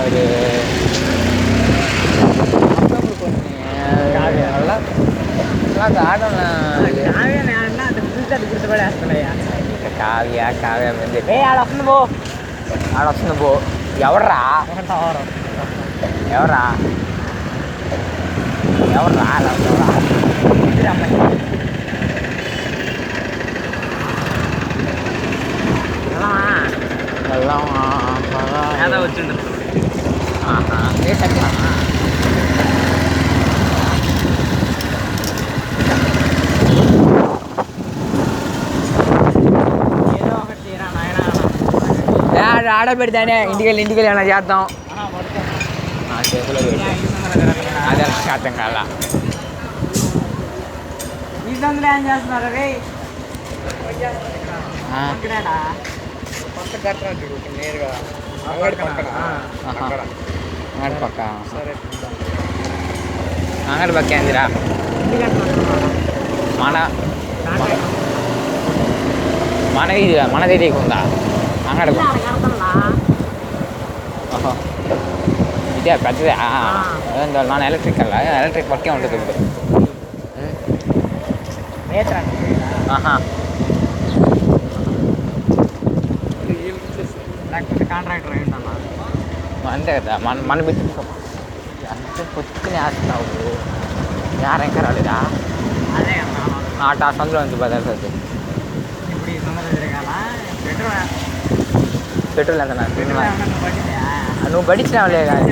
ஒரு కావ్య కావ్య ఆడొస్తుంది పో ఆడొస్తుంది పో ఎవర్రా ఎవర్రా ఎవర్రా వెళ్దామా వచ్చిండు ఆడబెడితేనే ఇంటికి వెళ్ళి ఏమైనా చేద్దాం చేతిలో పెట్టి అదే అర్థం కాల ఏం చేస్తున్నారు రే అంగడి పక్క అంగడి పక్క ఏందిరా మన తెలియకుందా అంగడి ఇదే పెద్దదే నాన్న ఎలక్ట్రిక్ వర్కే ఉంటుంది ఇప్పుడు లేకపోతే కాంట్రాక్టర్ అయి ఉండాలా అంతే కదా మన బిడ్డ అంతే పొత్తుకుని వేస్తావు యారంకా రాలేదా అదే ఆట సందులో నుంచి బదలుతుంది ఇప్పుడు ఈ సందర్భం తిరగాల పెట్రోల్ ఎంత నువ్వు పడిచ్చినావులే కానీ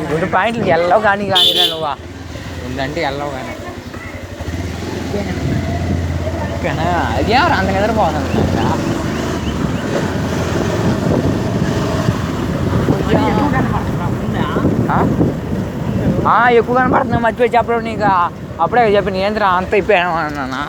2 పాయింట్లు వెళ్ళవు కానీరా నువ్వా ఉందంటే వెళ్ళవు కానీ అదే అంత నిద్రపోతుంది ఎక్కువ కనపడుతుంది మర్చిపోయి చెప్పడం నీకు అప్పుడే చెప్పి ఏంద్రా అంత అయిపోయాను అన్నా